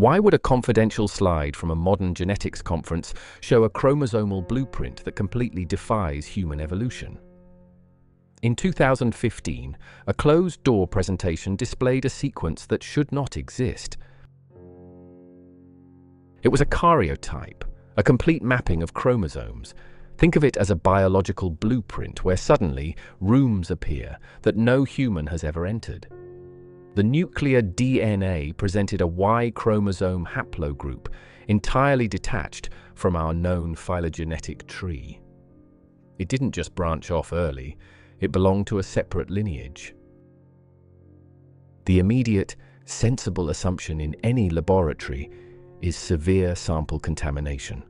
Why would a confidential slide from a modern genetics conference show a chromosomal blueprint that completely defies human evolution? In 2015, a closed-door presentation displayed a sequence that should not exist. It was a karyotype, a complete mapping of chromosomes. Think of it as a biological blueprint where suddenly rooms appear that no human has ever entered. The nuclear DNA presented a Y-chromosome haplogroup, entirely detached from our known phylogenetic tree. It didn't just branch off early, it belonged to a separate lineage. The immediate, sensible assumption in any laboratory is severe sample contamination,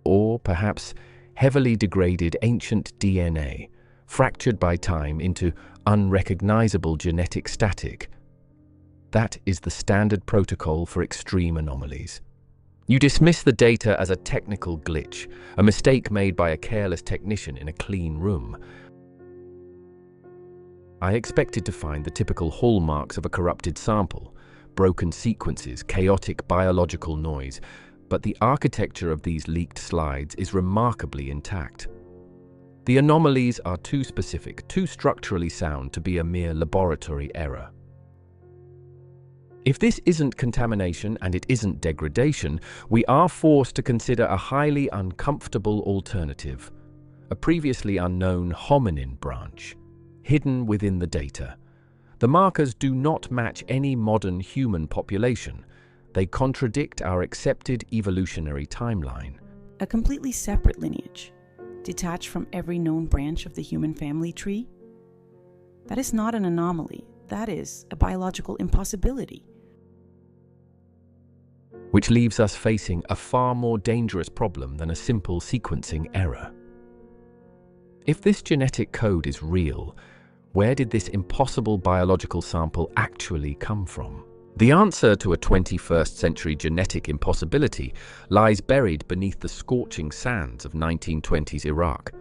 or perhaps heavily degraded ancient DNA, fractured by time into unrecognizable genetic static. That is the standard protocol for extreme anomalies. You dismiss the data as a technical glitch, a mistake made by a careless technician in a clean room. I expected to find the typical hallmarks of a corrupted sample: broken sequences, chaotic biological noise, but the architecture of these leaked slides is remarkably intact. The anomalies are too specific, too structurally sound to be a mere laboratory error. If this isn't contamination and it isn't degradation, we are forced to consider a highly uncomfortable alternative: a previously unknown hominin branch, hidden within the data. The markers do not match any modern human population. They contradict our accepted evolutionary timeline. A completely separate lineage, detached from every known branch of the human family tree? That is not an anomaly. That is a biological impossibility. Which leaves us facing a far more dangerous problem than a simple sequencing error. If this genetic code is real, where did this impossible biological sample actually come from? The answer to a 21st century genetic impossibility lies buried beneath the scorching sands of 1920s Iraq.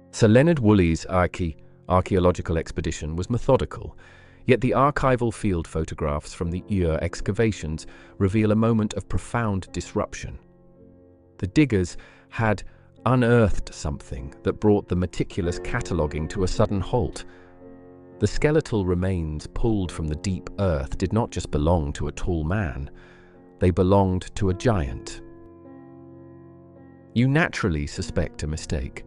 Sir Leonard Woolley's archaeological expedition was methodical, yet the archival field photographs from the Ur excavations reveal a moment of profound disruption. The diggers had unearthed something that brought the meticulous cataloguing to a sudden halt. The skeletal remains pulled from the deep earth did not just belong to a tall man, they belonged to a giant. You naturally suspect a mistake.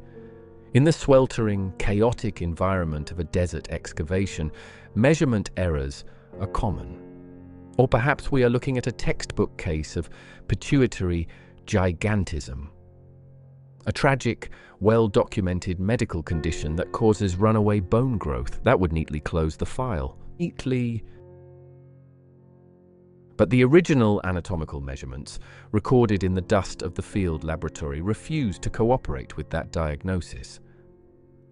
In the sweltering, chaotic environment of a desert excavation, measurement errors are common. Or perhaps we are looking at a textbook case of pituitary gigantism, a tragic, well-documented medical condition that causes runaway bone growth. That would neatly close the file. But the original anatomical measurements, recorded in the dust of the field laboratory, refused to cooperate with that diagnosis.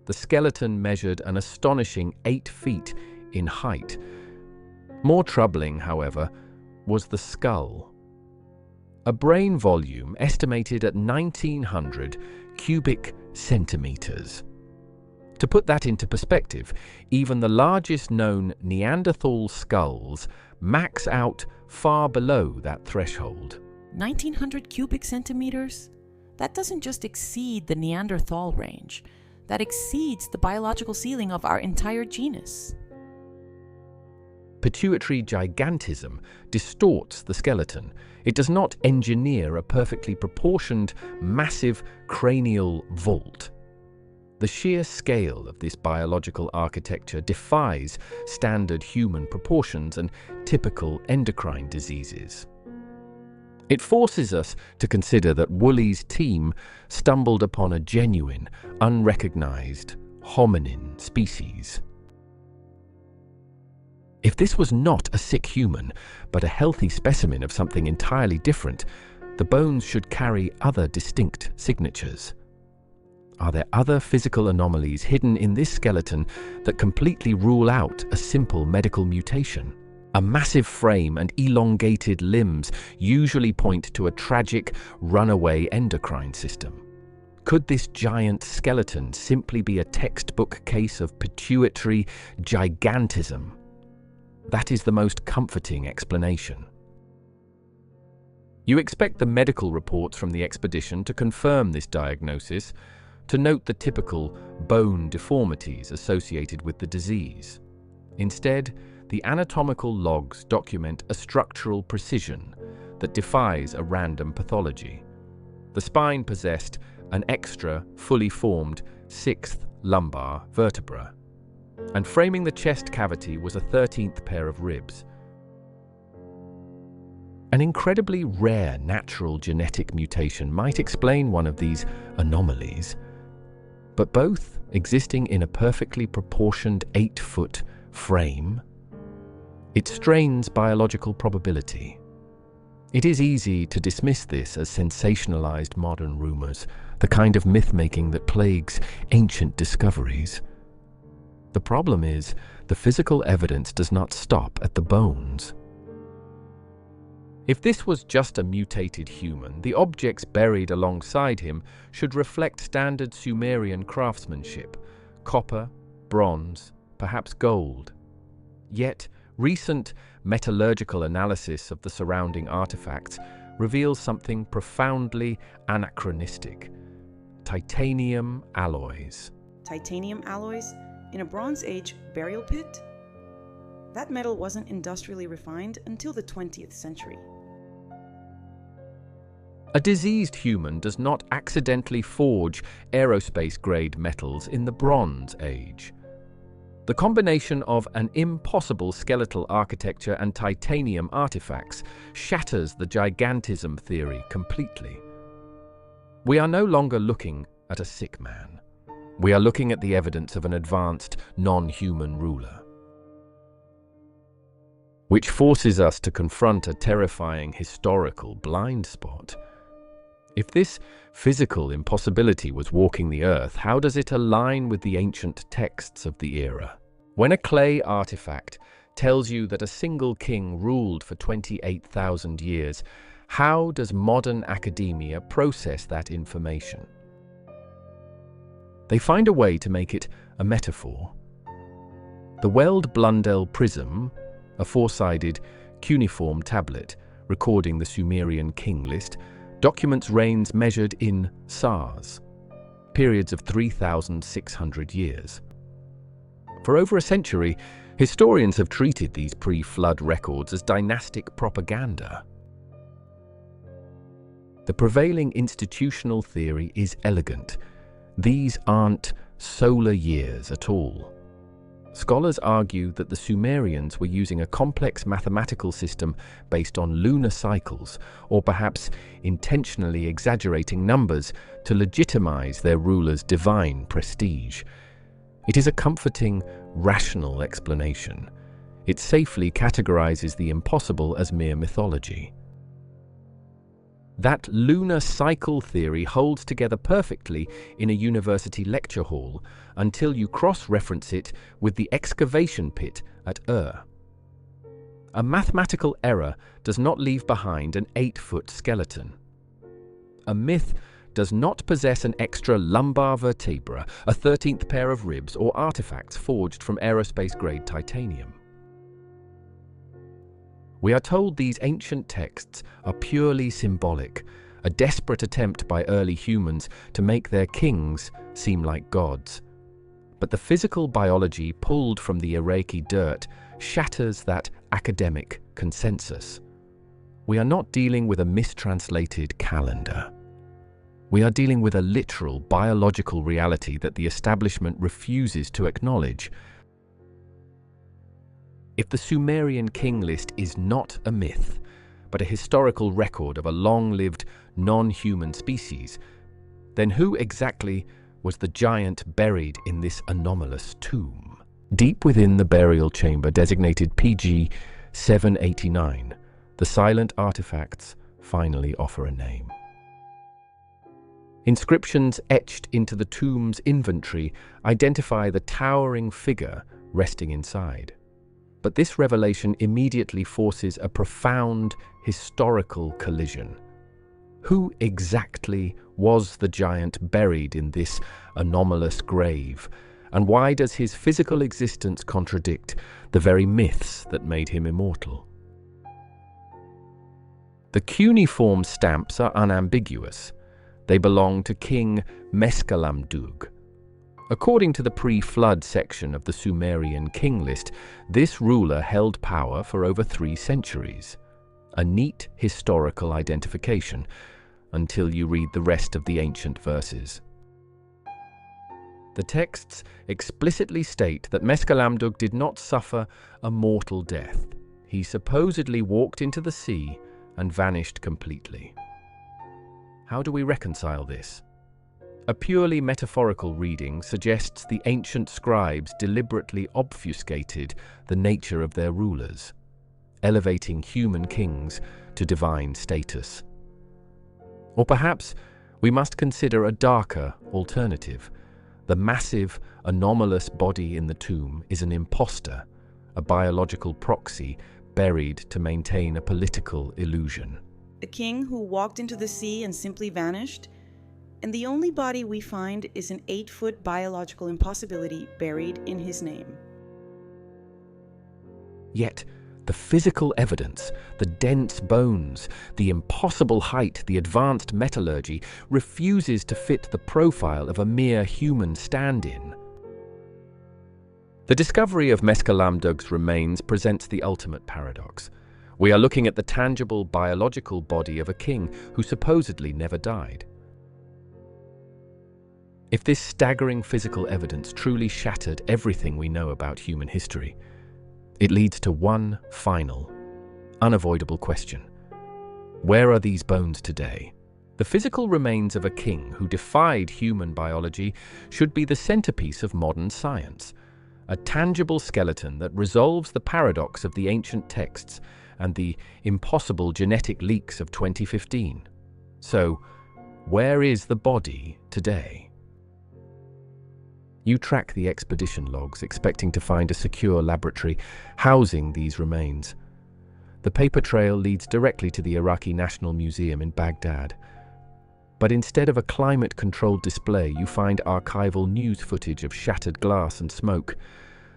The skeleton measured an astonishing 8 feet in height. More troubling, however, was the skull. A brain volume estimated at 1,900 cubic centimeters. To put that into perspective, even the largest known Neanderthal skulls max out far below that threshold. 1,900 cubic centimeters? That doesn't just exceed the Neanderthal range. That exceeds the biological ceiling of our entire genus. Pituitary gigantism distorts the skeleton. It does not engineer a perfectly proportioned, massive cranial vault. The sheer scale of this biological architecture defies standard human proportions and typical endocrine diseases. It forces us to consider that Woolley's team stumbled upon a genuine, unrecognized hominin species. If this was not a sick human, but a healthy specimen of something entirely different, the bones should carry other distinct signatures. Are there other physical anomalies hidden in this skeleton that completely rule out a simple medical mutation? A massive frame and elongated limbs usually point to a tragic, runaway endocrine system. Could this giant skeleton simply be a textbook case of pituitary gigantism? That is the most comforting explanation. You expect the medical reports from the expedition to confirm this diagnosis, to note the typical bone deformities associated with the disease. Instead, the anatomical logs document a structural precision that defies a random pathology. The spine possessed an extra, fully formed, sixth lumbar vertebra, and framing the chest cavity was a 13th pair of ribs. An incredibly rare natural genetic mutation might explain one of these anomalies, but both existing in a perfectly proportioned 8-foot frame, it strains biological probability. It is easy to dismiss this as sensationalized modern rumors, the kind of myth-making that plagues ancient discoveries. The problem is, the physical evidence does not stop at the bones. If this was just a mutated human, the objects buried alongside him should reflect standard Sumerian craftsmanship: copper, bronze, perhaps gold. Yet, recent metallurgical analysis of the surrounding artifacts reveals something profoundly anachronistic: titanium alloys. Titanium alloys in a Bronze Age burial pit? That metal wasn't industrially refined until the 20th century. A diseased human does not accidentally forge aerospace-grade metals in the Bronze Age. The combination of an impossible skeletal architecture and titanium artifacts shatters the gigantism theory completely. We are no longer looking at a sick man. We are looking at the evidence of an advanced, non-human ruler, which forces us to confront a terrifying historical blind spot. If this physical impossibility was walking the earth, how does it align with the ancient texts of the era? When a clay artifact tells you that a single king ruled for 28,000 years, how does modern academia process that information? They find a way to make it a metaphor. The Weld-Blundell prism, a four-sided cuneiform tablet recording the Sumerian King List, documents reigns measured in sars, periods of 3,600 years. For over a century, historians have treated these pre-flood records as dynastic propaganda. The prevailing institutional theory is elegant. These aren't solar years at all. Scholars argue that the Sumerians were using a complex mathematical system based on lunar cycles, or perhaps intentionally exaggerating numbers to legitimize their rulers' divine prestige. It is a comforting, rational explanation. It safely categorizes the impossible as mere mythology. That lunar cycle theory holds together perfectly in a university lecture hall until you cross-reference it with the excavation pit at Ur. A mathematical error does not leave behind an 8-foot skeleton. A myth does not possess an extra lumbar vertebra, a 13th pair of ribs, or artifacts forged from aerospace-grade titanium. We are told these ancient texts are purely symbolic, a desperate attempt by early humans to make their kings seem like gods. But the physical biology pulled from the Iraqi dirt shatters that academic consensus. We are not dealing with a mistranslated calendar. We are dealing with a literal biological reality that the establishment refuses to acknowledge. If the Sumerian King List is not a myth, but a historical record of a long-lived, non-human species, then who exactly was the giant buried in this anomalous tomb? Deep within the burial chamber designated PG 789, the silent artifacts finally offer a name. Inscriptions etched into the tomb's inventory identify the towering figure resting inside. But this revelation immediately forces a profound historical collision. Who exactly was the giant buried in this anomalous grave, And why does his physical existence contradict the very myths that made him immortal? The cuneiform stamps are unambiguous. They belong to King Mesh-kalam-dug. According to the pre-flood section of the Sumerian King List, this ruler held power for over 3 centuries. A neat historical identification, until you read the rest of the ancient verses. The texts explicitly state that Mesh-kalam-dug did not suffer a mortal death. He supposedly walked into the sea and vanished completely. How do we reconcile this? A purely metaphorical reading suggests the ancient scribes deliberately obfuscated the nature of their rulers, elevating human kings to divine status. Or perhaps we must consider a darker alternative. The massive, anomalous body in the tomb is an impostor, a biological proxy buried to maintain a political illusion. A king who walked into the sea and simply vanished, and the only body we find is an 8-foot biological impossibility buried in his name. Yet, the physical evidence, the dense bones, the impossible height, the advanced metallurgy, refuses to fit the profile of a mere human stand-in. The discovery of Mesh-kalam-dug's remains presents the ultimate paradox. We are looking at the tangible biological body of a king who supposedly never died. If this staggering physical evidence truly shattered everything we know about human history, it leads to one final, unavoidable question. Where are these bones today? The physical remains of a king who defied human biology should be the centerpiece of modern science, a tangible skeleton that resolves the paradox of the ancient texts and the impossible genetic leaks of 2015. So, where is the body today? You track the expedition logs, expecting to find a secure laboratory housing these remains. The paper trail leads directly to the Iraqi National Museum in Baghdad. But instead of a climate-controlled display, you find archival news footage of shattered glass and smoke.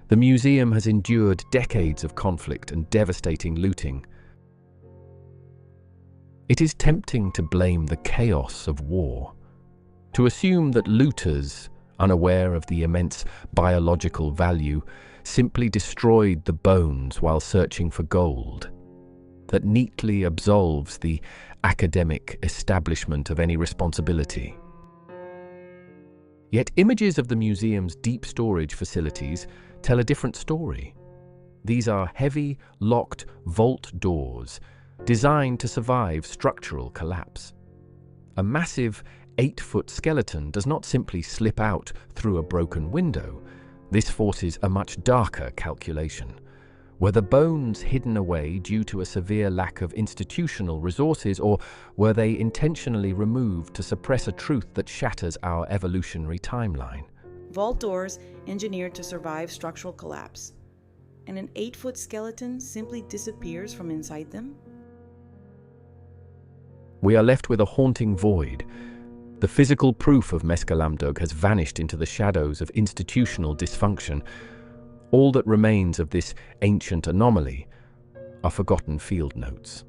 The museum has endured decades of conflict and devastating looting. It is tempting to blame the chaos of war, to assume that looters, unaware of the immense biological value, simply destroyed the bones while searching for gold. That neatly absolves the academic establishment of any responsibility. Yet images of the museum's deep storage facilities tell a different story. These are heavy, locked vault doors designed to survive structural collapse. A massive 8-foot skeleton does not simply slip out through a broken window. This forces a much darker calculation. Were the bones hidden away due to a severe lack of institutional resources, or were they intentionally removed to suppress a truth that shatters our evolutionary timeline? Vault doors engineered to survive structural collapse, and an 8-foot skeleton simply disappears from inside them? We are left with a haunting void. The physical proof of Mesh-kalam-dug has vanished into the shadows of institutional dysfunction. All that remains of this ancient anomaly are forgotten field notes.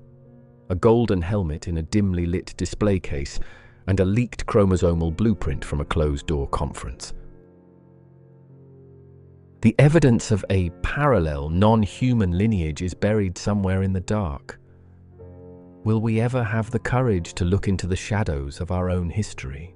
A golden helmet in a dimly lit display case, and a leaked chromosomal blueprint from a closed-door conference. The evidence of a parallel, non-human lineage is buried somewhere in the dark. Will we ever have the courage to look into the shadows of our own history?